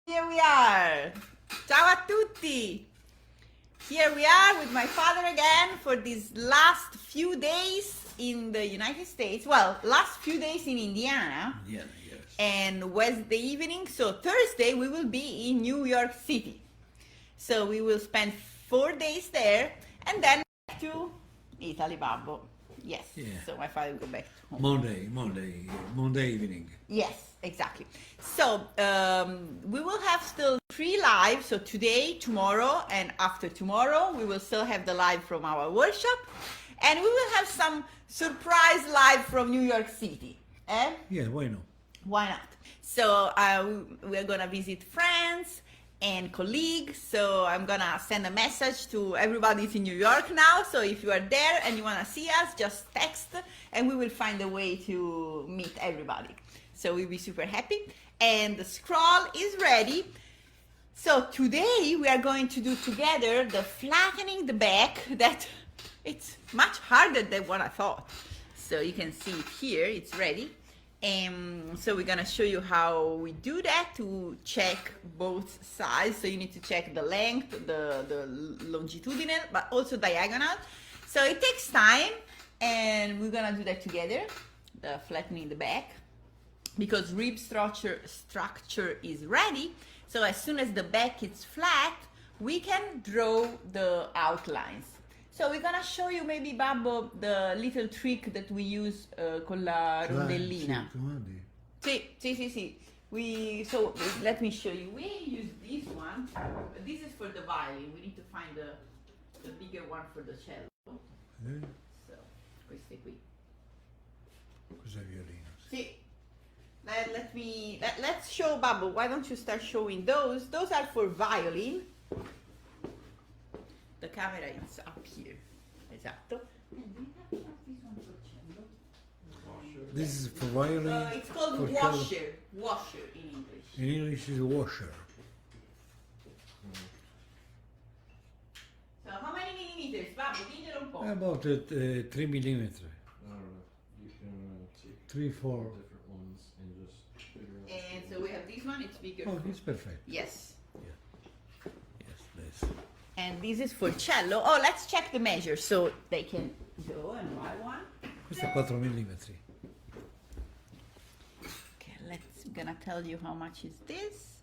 Here we are. Ciao a tutti. Here we are with my father again for these last few days in the United States. Well, last few days in Indiana. Yeah, yes. And Wednesday evening. So Thursday we will be in New York City. So we will spend 4 days there and then back to Italy, Babbo. Yes. Yeah. So my father will go back to home. Monday evening. Yes, exactly. So we will have still 3 live. So today, tomorrow, and after tomorrow, we will still have the live from our workshop, and we will have some surprise live from New York City. Eh? Yeah, why not? Why not? So we're gonna visit friends and colleagues. So I'm gonna send a message to everybody in New York now. So if you are there and you wanna see us, just text and we will find a way to meet everybody. So we'll be super happy. And the scroll is ready. So today we are going to do together the flattening the back. That it's much harder than what I thought. So you can see it here, it's ready. So we're gonna show you how we do that to check both sides. So you need to check the length, the longitudinal, but also diagonal. So it takes time, and we're gonna do that together, the flattening the back, because rib structure is ready. So as soon as the back is flat, we can draw the outlines. So we're gonna show you maybe, Babbo, the little trick that we use con la rondellina. Sì. So let me show you. We use this one. This is for the violin. We need to find the bigger one for the cello. So queste qui. Cos'è violino? Sì. Let's show, Babbo. Why don't you start showing those? Those are for violin. The camera is up here. Esatto. This is for violin. It's called for washer. cello. Washer in English. In English is washer. So how many millimeters? Babbo, diglielo un po'. About 3 millimeters. I don't know. You can take 3, 4. different ones and just figure out. And so we have this one, it's bigger. Oh, it's perfect. Yes. Yes, this. And this is for cello. Oh, let's check the measure so they can go and buy one. Questo è 4 millimetri. Okay, I'm gonna tell you how much is this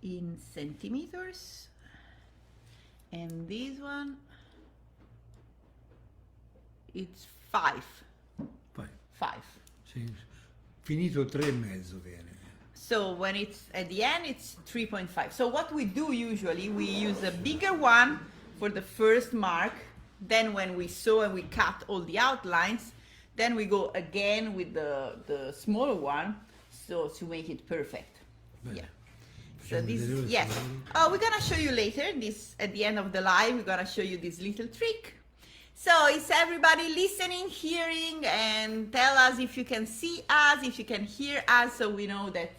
in centimeters. And this one, it's 5. 5. Sì. Finito 3,5 viene. So when it's at the end, it's 3.5. So what we do usually, we use a bigger one for the first mark. Then when we sew and we cut all the outlines, then we go again with the smaller one, so to make it perfect. Bene. Yeah. So Facciamo this vedere is, yes. questo. Oh, we're gonna show you later. This at the end of the live, we're gonna show you this little trick. So is everybody listening, hearing, and tell us if you can see us, if you can hear us, so we know that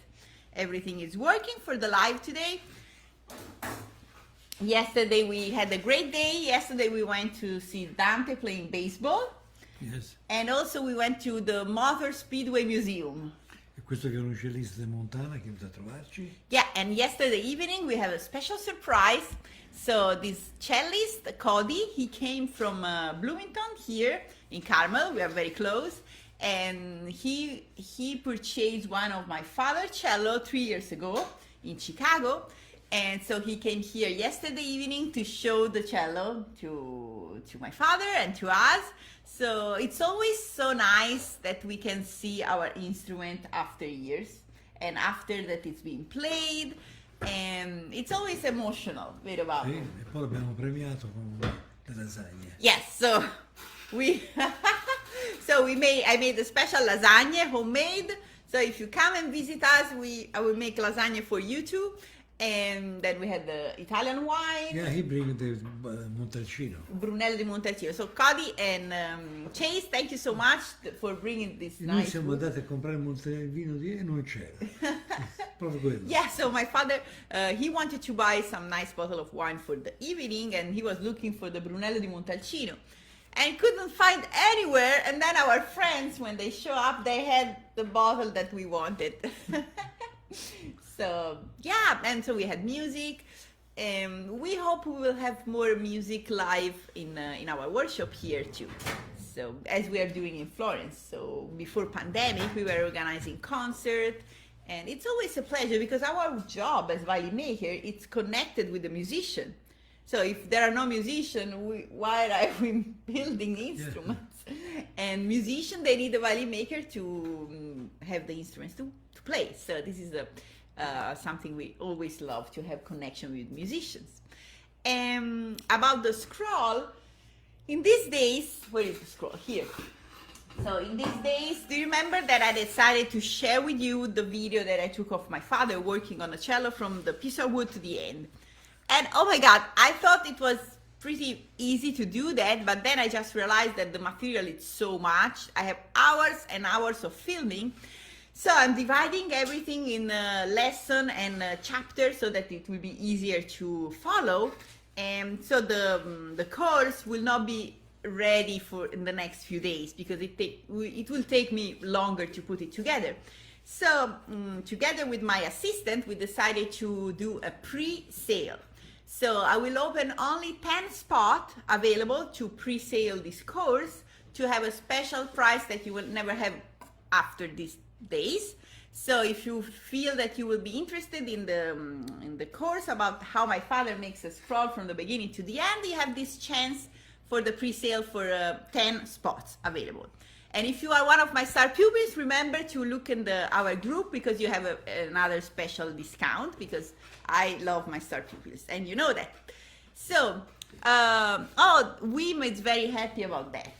everything is working for the live today. Yesterday we had a great day. Yesterday we went to see Dante playing baseball. Yes. And also we went to the Motor Speedway Museum. E questo che è un cellista di Montana che è venuto a trovarci. Yeah, and yesterday evening we have a special surprise. So this cellist, Cody, he came from Bloomington here in Carmel. We are very close. And he purchased one of my father's cello 3 years ago in Chicago. And so he came here yesterday evening to show the cello to my father and to us. So it's always so nice that we can see our instrument after years and after that it's been played. And it's always emotional, vero Babbo? Sì, e poi l'abbiamo premiato con le lasagne. Yes, so I made a special lasagne, homemade. So if you come and visit us, I will make lasagne for you too. And then we had the Italian wine. Yeah, he bring the Montalcino. Brunello di Montalcino. So Cody and Chase, thank you so much for bringing this E noi nice siamo food. andati a comprare il vino di e non c'era. Proprio quello. Yeah, so my father, he wanted to buy some nice bottle of wine for the evening, and he was looking for the Brunello di Montalcino. And couldn't find anywhere, and then our friends, when they show up, they had the bottle that we wanted. So yeah, and so we had music. We hope we will have more music live in our workshop here too. So as we are doing in Florence. So before pandemic, we were organizing concert, and it's always a pleasure because our job as violin maker, it's connected with the musician. So if there are no musicians, why are we building instruments? And musicians, they need a violin maker to have the instruments to play. So this is something we always love, to have connection with musicians. About the scroll, in these days, where is the scroll? Here. So in these days, do you remember that I decided to share with you the video that I took of my father working on a cello from the piece of wood to the end? And oh my God, I thought it was pretty easy to do that, but then I just realized that the material is so much. I have hours and hours of filming. So I'm dividing everything in a lesson and a chapter so that it will be easier to follow. And so the course will not be ready for in the next few days because it will take me longer to put it together. So together with my assistant, we decided to do a pre-sale. So I will open only 10 spots available to pre-sale this course to have a special price that you will never have after these days. So if you feel that you will be interested in the course about how my father makes a scroll from the beginning to the end, you have this chance for the pre-sale for 10 spots available. And if you are one of my star pupils, remember to look in our group because you have another special discount because I love my star pupils and you know that. So, Wim is very happy about that.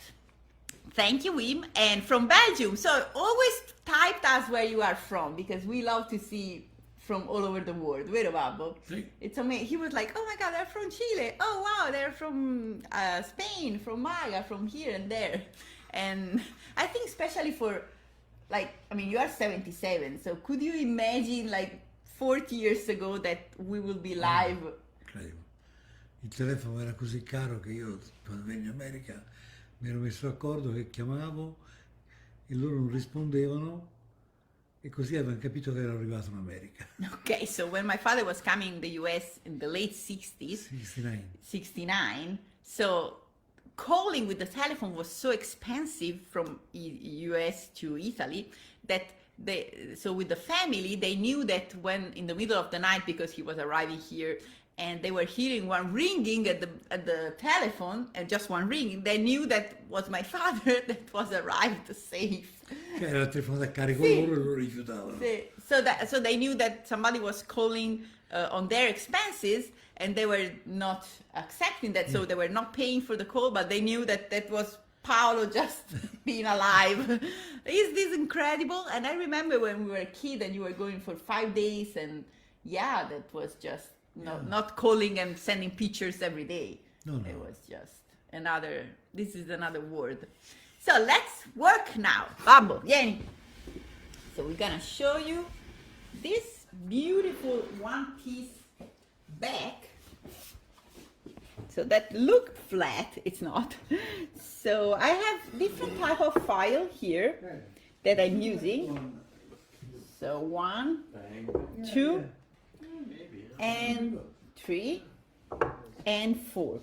Thank you, Wim. And from Belgium. So always type us where you are from because we love to see from all over the world. Vero, Babbo? Sì. It's amazing. He was like, oh my God, they're from Chile. Oh wow, they're from Spain, from Malaga, from here and there. And I think especially for, like, I mean, you are 77, so could you imagine like 40 years ago that we will be live? Credo. Il telefono era così caro che io quando vengo in America mi ero messo d'accordo che chiamavo e loro non rispondevano e così avevano capito che ero arrivato in America. Okay, so when my father was coming in the US in the late 60s, 69, so calling with the telephone was so expensive from US to Italy that so with the family, they knew that when in the middle of the night, because he was arriving here and they were hearing one ringing at the telephone and just one ringing, they knew that was my father that was arrived safe. Era il telefono da carico Sì. loro e loro rifiutavano. Sì. So they knew that somebody was calling on their expenses and they were not accepting that, so they were not paying for the call, but they knew that that was Paolo just being alive. Is this incredible? And I remember when we were a kid and you were going for 5 days and yeah, that was just not calling and sending pictures every day. No. It was just this is another word. So let's work now. Babbo, vieni. So we're gonna show you this beautiful one-piece back. So that looked flat, it's not. So I have different type of file here that I'm using. So 1, 2, and 3, and 4.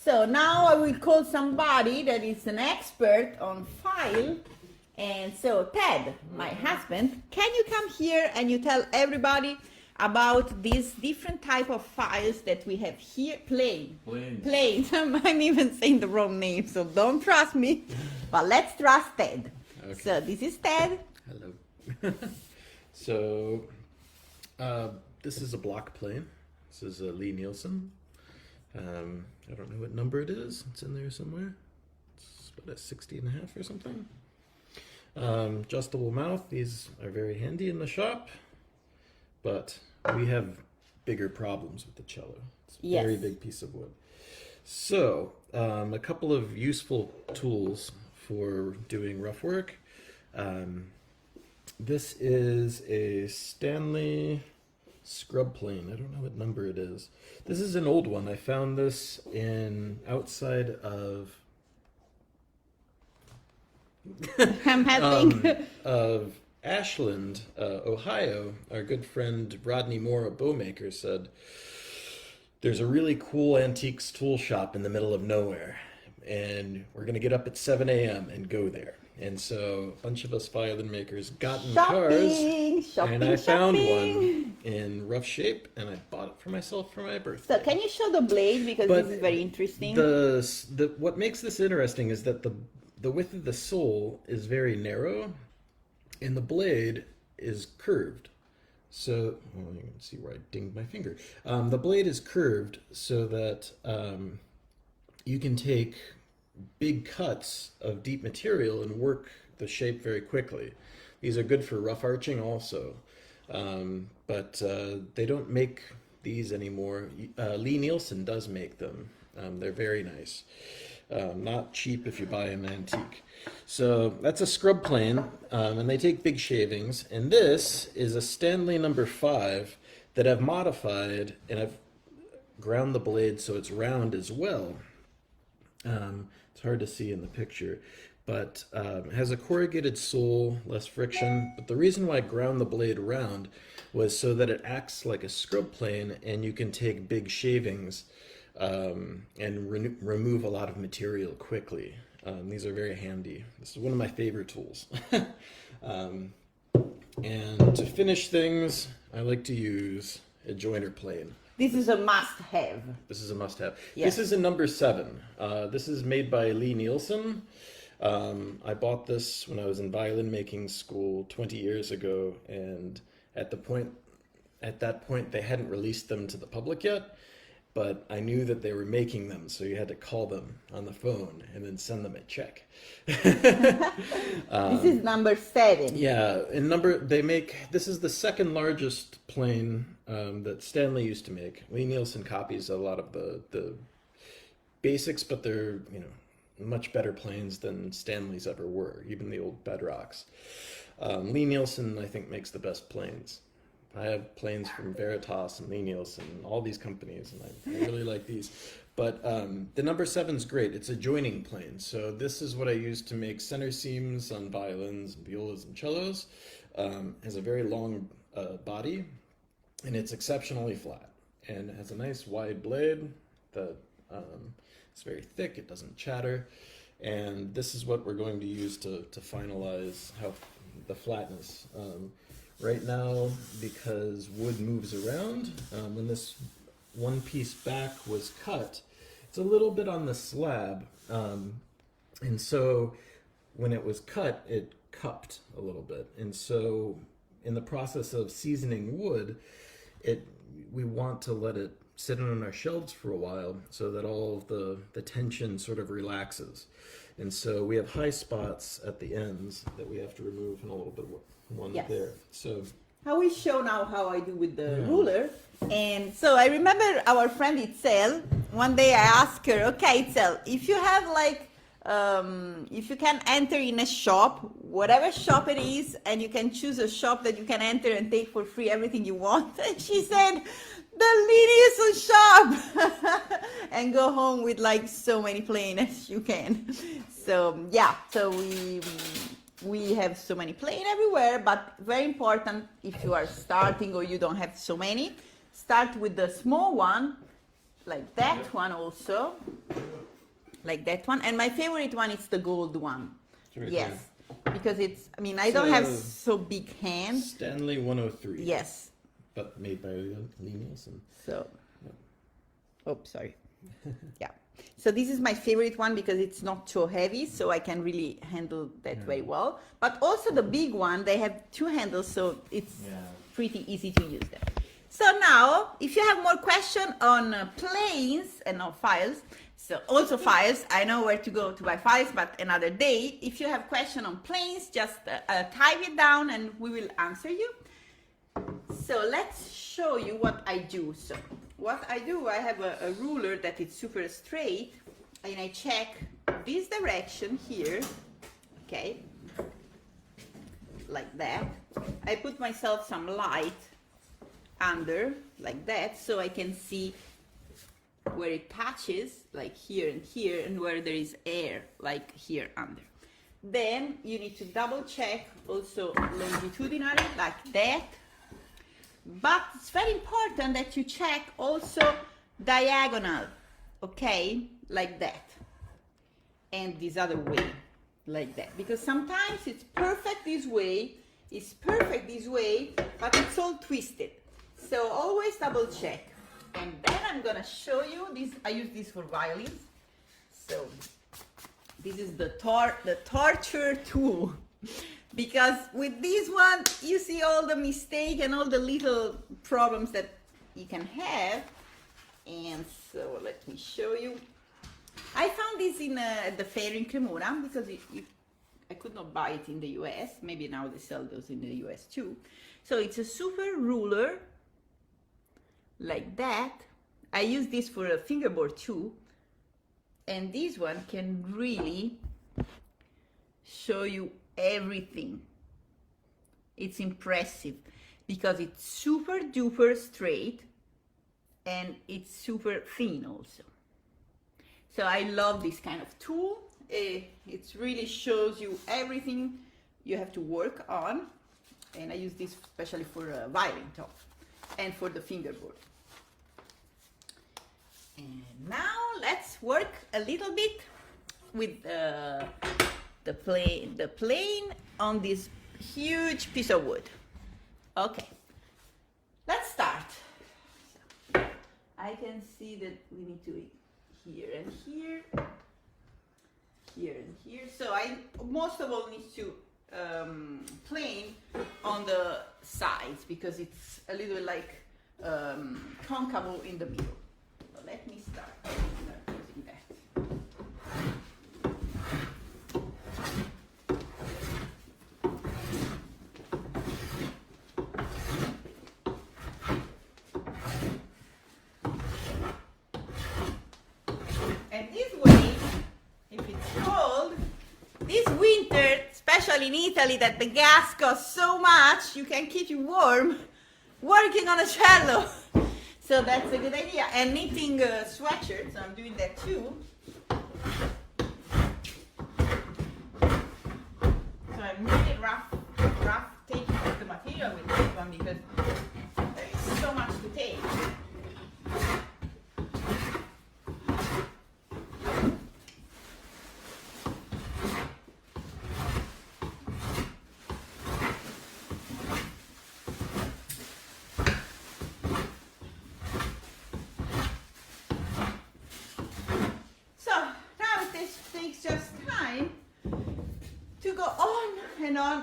So now I will call somebody that is an expert on file. And so Ted, my husband, can you come here and you tell everybody about these different type of files that we have here? Planes. I'm even saying the wrong name, so don't trust me. But let's trust Ted. Okay. So this is Ted. Hello. So, this is a block plane. This is a Lee Nielsen. I don't know what number it is. It's in there somewhere. It's about a 60.5 or something. Adjustable mouth. These are very handy in the shop, but we have bigger problems with the cello. It's a very big piece of wood. So, a couple of useful tools for doing rough work. This is a Stanley scrub plane. I don't know what number it is. This is an old one. I found this outside of I'm having of Ashland, Ohio, our good friend Rodney Moore, a bowmaker, said, there's a really cool antiques tool shop in the middle of nowhere, and we're going to get up at 7 a.m. and go there. And so a bunch of us violin makers got in cars, and I found one in rough shape, and I bought it for myself for my birthday. So can you show the blade, because this is very interesting. What makes this interesting is that the width of the sole is very narrow, and the blade is curved. So, well, you can see where I dinged my finger. The blade is curved so that you can take big cuts of deep material and work the shape very quickly. These are good for rough arching also, but they don't make these anymore. Lee Nielsen does make them. They're very nice. Not cheap if you buy an antique. So that's a scrub plane, and they take big shavings. And this is a Stanley number 5 that I've modified, and I've ground the blade so it's round as well. It's hard to see in the picture, but it has a corrugated sole, less friction. But the reason why I ground the blade round was so that it acts like a scrub plane, and you can take big shavings and remove a lot of material quickly. These are very handy. This is one of my favorite tools. And to finish things, I like to use a joiner plane. This is a must-have. This is a must-have. Yes. This is a number 7. This is made by Lee Nielsen. I bought this when I was in violin making school 20 years ago, and at that point they hadn't released them to the public yet, but I knew that they were making them, so you had to call them on the phone and then send them a check. This is number 7. Yeah, and this is the second largest plane that Stanley used to make. Lee Nielsen copies a lot of the basics, but they're much better planes than Stanley's ever were, even the old Bedrocks. Lee Nielsen, I think, makes the best planes. I have planes from Veritas and Lee Nielsen, all these companies, and I really like these. But the number 7's great. It's a joining plane. So this is what I use to make center seams on violins, and violas, and cellos. Has a very long body, and it's exceptionally flat. And it has a nice wide blade that it's very thick. It doesn't chatter. And this is what we're going to use to finalize the flatness. Right now, because wood moves around, when this one piece back was cut, it's a little bit on the slab, and so when it was cut, it cupped a little bit. And so in the process of seasoning wood, we want to let it sit on our shelves for a while so that all of the tension sort of relaxes. And so we have high spots at the ends that we have to remove, and a little bit one there. So I will show now how I do with the ruler. And so I remember our friend Itzel. One day I asked her, okay, Itzel, if you have if you can enter in a shop, whatever shop it is, and you can choose a shop that you can enter and take for free everything you want. And she said, the Lee shop, and go home with so many planes as you can. So yeah, so we have so many planes everywhere, but very important if you are starting or you don't have so many, start with the small one, like that one also, like that one. And my favorite one is the gold one. Yes, because I don't have so big hands. Stanley 103. Yes. But made by Lee Nielsen. So, sorry. Yeah. So this is my favorite one because it's not so heavy, so I can really handle that very well. But also the big one, they have 2 handles, so it's pretty easy to use them. So now, if you have more questions on planes and on files, so also files, I know where to go to buy files, but another day. If you have questions on planes, just type it down and we will answer you. So let's show you what I do. So what I do, I have a ruler that is super straight, and I check this direction here, okay, like that. I put myself some light under, like that, so I can see where it touches, like here and here, and where there is air, like here under. Then you need to double check also longitudinally like that. But it's very important that you check also diagonal, okay, like that. And this other way, like that. Because sometimes it's perfect this way, but it's all twisted. So always double check. And then I'm gonna show you this. I use this for violins. So this is the torture tool. Because with this one, you see all the mistake and all the little problems that you can have. And so let me show you. I found this in at the fair in Cremona because I could not buy it in the US. Maybe now they sell those in the US too. So it's a super ruler, like that. I use this for a fingerboard too. And this one can really show you everything. It's impressive because it's super duper straight and it's super thin also. So I love this kind of tool. It really shows you everything you have to work on. And I use this especially for a violin top and for the fingerboard. And now let's work a little bit with the plane on this huge piece of wood. Okay, let's start. I can see that we need to here and here, here and here. So I most of all need to plane on the sides because it's a little like concave in the middle. So let me start using that. Especially in Italy, that the gas costs so much, you can keep you warm working on a cello. So that's a good idea. And knitting sweatshirts, I'm doing that too. So I'm really rough taking the material with this one because there is so much to take.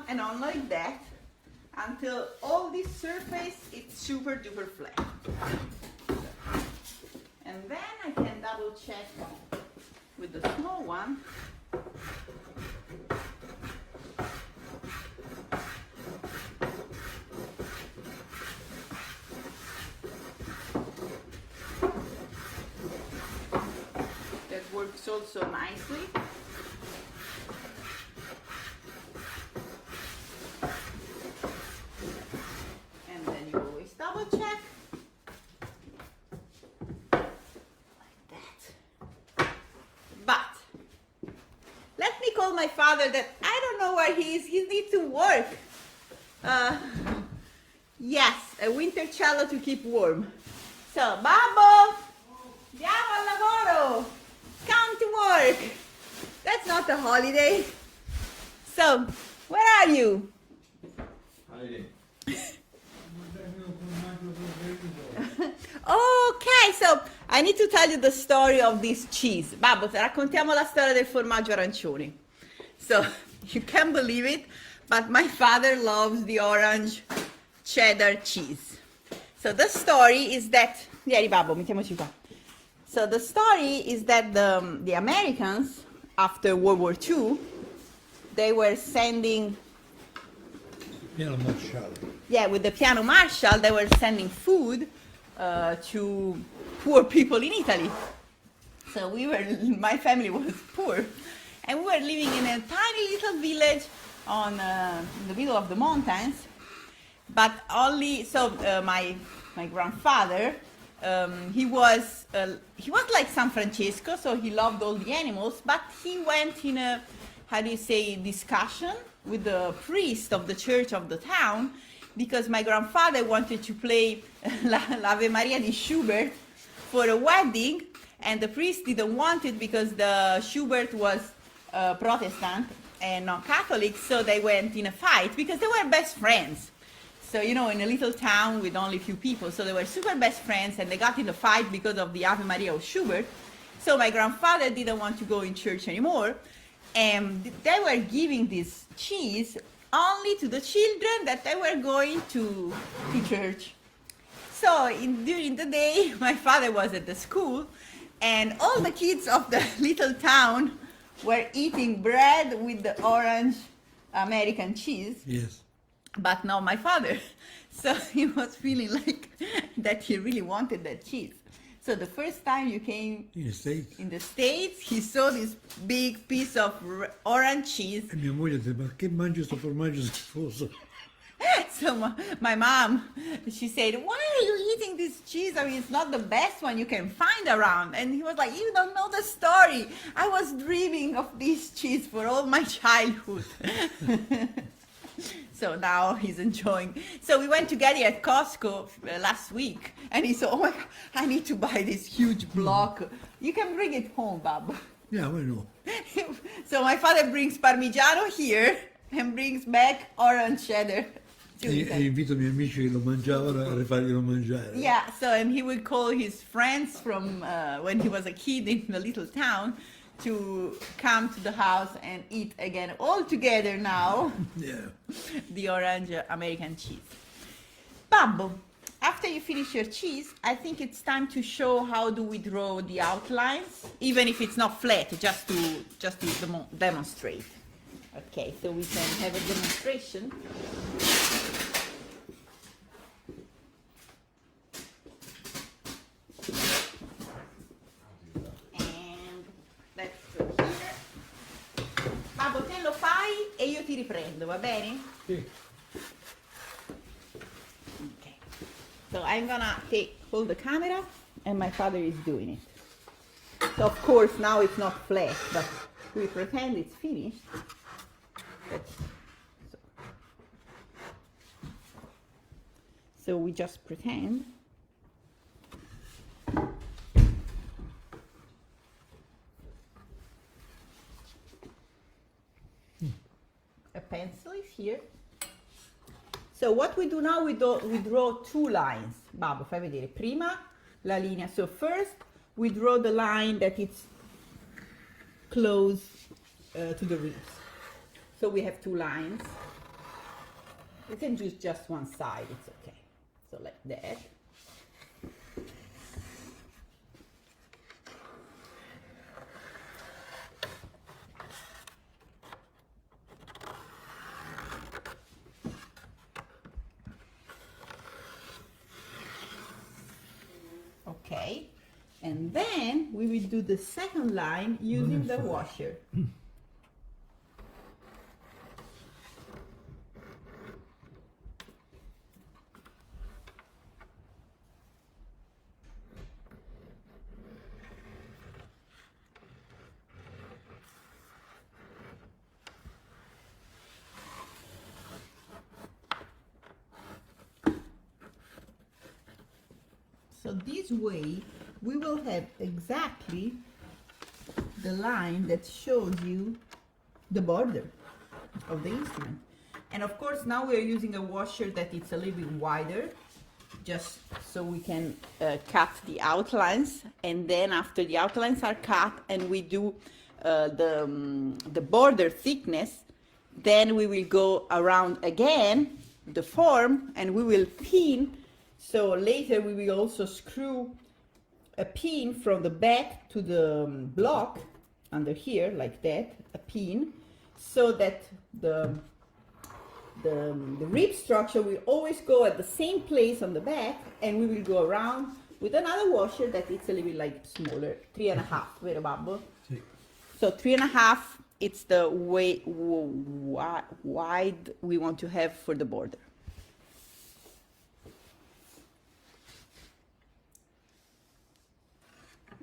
And on like that until all this surface is super duper flat. And then I can double check with the small one. That works also nicely. My father that I don't know where he is. He needs to work. Yes, a winter cello to keep warm. So, Babbo, andiamo al lavoro. Come to work. That's not a holiday. So, where are you? Holiday. Okay, so I need to tell you the story of this cheese. Babbo, raccontiamo la storia del formaggio arancione. So, you can't believe it, but my father loves the orange cheddar cheese. So the story is that, vieni babbo, mettiamoci qua. So the story is that the Americans, after World War II, they were sending... Piano Marshall. Yeah, with the piano Marshall, they were sending food to poor people in Italy. So my family was poor. And we were living in a tiny little village in the middle of the mountains. But only, so my grandfather, he was like San Francesco, so he loved all the animals, but he went in a how do you say, discussion with the priest of the church of the town, because my grandfather wanted to play l'Ave Maria di Schubert for a wedding, and the priest didn't want it because the Schubert was Protestant and not Catholic, so they went in a fight because they were best friends. So, you know, in a little town with only a few people, so they were super best friends, and they got in a fight because of the Ave Maria of Schubert. So my grandfather didn't want to go in church anymore, and they were giving this cheese only to the children that they were going to church. So during the day, my father was at the school, and all the kids of the little town were eating bread with the orange American cheese. Yes. But not my father. So he was feeling like that he really wanted that cheese. So the first time you came In the States. in the States, he saw this big piece of orange cheese. E mia moglie disse, ma che mangi questo formaggio schifoso? So my mom, she said, why are you eating this cheese? I mean, it's not the best one you can find around. And he was like, you don't know the story. I was dreaming of this cheese for all my childhood. So now he's enjoying. So we went together at Costco last week, and he said, oh my God, I need to buy this huge block. You can bring it home, Bob. Yeah, I know. So my father brings Parmigiano here and brings back orange cheddar. to E Italy. invito i miei amici che lo mangiavano a rifarglielo mangiare. Yeah, so and he would call his friends from when he was a kid in the little town to come to the house and eat again all together now Yeah. the orange American cheese. Babbo, after you finish your cheese, I think it's time to show how do we draw the outlines, even if it's not flat, just to demonstrate. Okay, so we can have a demonstration. And let's go here. Babbo, te lo fai e io ti riprendo, va bene? Sì. Okay. So I'm gonna hold the camera, and my father is doing it. So of course now it's not flat, but we pretend it's finished. So we just pretend. A pencil is here. So what we do now, we draw two lines. Babbo, fai vedere. Prima la linea. So first we draw the line that it's close to the ribs. So we have two lines. You can choose just one side, it's okay. So like that. Okay, and then we will do the second line using the washer. So this way we will have exactly the line that shows you the border of the instrument. And of course now we are using a washer that it's a little bit wider, just so we can cut the outlines, and then after the outlines are cut and we do the border thickness, then we will go around again the form and we will pin. So later we will also screw a pin from the back to the block under here, like that, a pin, so that the rib structure will always go at the same place on the back, and we will go around with another washer that it's a little bit like smaller, 3.5, vero Babbo? Sì. So 3.5, it's the way wide we want to have for the border.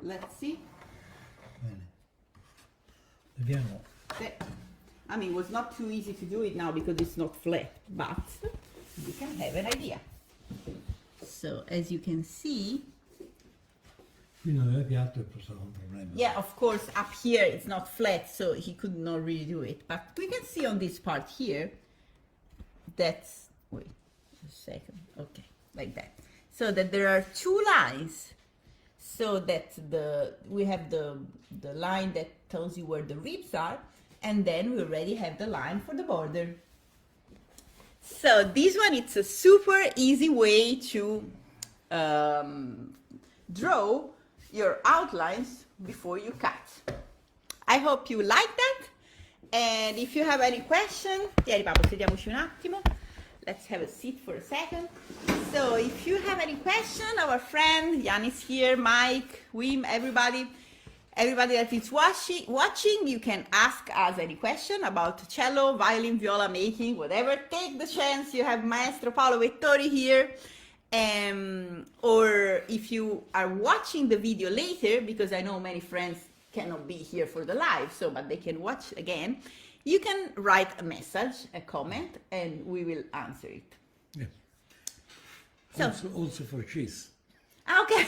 Let's see. Bene. Vediamo. I mean, it was not too easy to do it now because it's not flat, but you can have an idea. So as you can see, Qui non aveva piatto e stato un problema. yeah, of course, up here it's not flat, so he could not really do it. But we can see on this part here, that's, wait a second, okay, like that. So that there are two lines, so that we have the line that tells you where the ribs are, and then we already have the line for the border. So this one, it's a super easy way to draw your outlines before you cut. I hope you like that, and if you have any question, Tieni Paolo, sediamoci un attimo. Let's have a seat for a second. So if you have any question, our friend Jan is here, Mike, Wim, everybody that is watching, you can ask us any question about cello, violin, viola making, whatever. Take the chance. You have Maestro Paolo Vettori here. Or if you are watching the video later, because I know many friends cannot be here for the live, but they can watch again, you can write a message, a comment, and we will answer it. Yeah. So, Also for cheese. okay.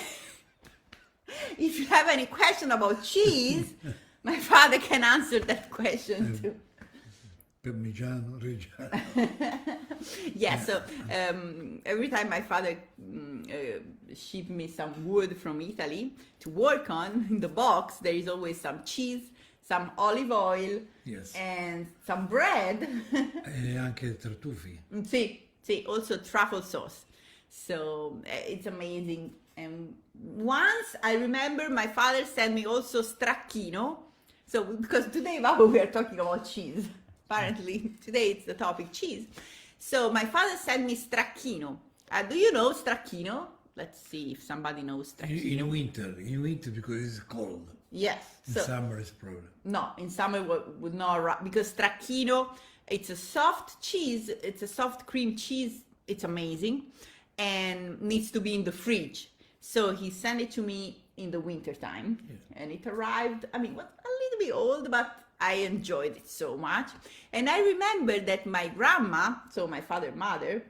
If you have any question about cheese, my father can answer that question too. Parmigiano Reggiano. Yeah, so every time my father shipped me some wood from Italy to work on, in the box there is always some cheese, some olive oil, Yes. and some bread. E anche tartufi. Sì, also truffle sauce. So it's amazing. And once I remember my father sent me also stracchino. So because today, Baba, we are talking about cheese. Apparently today it's the topic cheese. So my father sent me stracchino. Do you know stracchino? Let's see if somebody knows stracchino. In winter because it's cold. Yes. In So, summer it's problem. no, in summer would not, because stracchino, it's a soft cheese, it's a soft cream cheese, it's amazing, and needs to be in the fridge. So he sent it to me in the winter time, and it arrived, I mean, was a little bit old, but I enjoyed it so much. And I remember that my grandma, so my father's mother,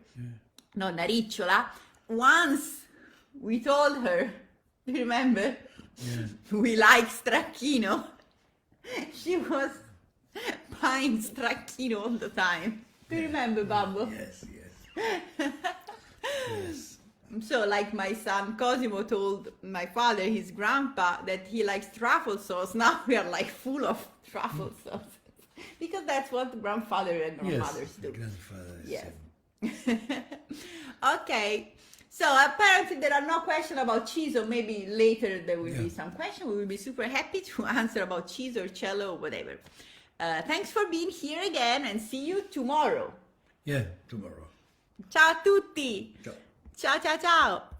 Nonna Ricciola, once we told her, do you remember? Yeah. We like stracchino. She was buying stracchino all the time. Do you remember, Babbo? Yes, yes. Yes. So, like my son Cosimo told my father, his grandpa, that he likes truffle sauce. Now we are like full of truffle sauce. Because that's what grandfather and grandmothers do. Grandfather. Yes. Okay. So apparently there are no questions about cheese, or maybe later there will be some question. We will be super happy to answer about cheese or cello or whatever. Thanks for being here again, and see you tomorrow. Yeah, tomorrow. Ciao a tutti. Ciao. Ciao ciao ciao.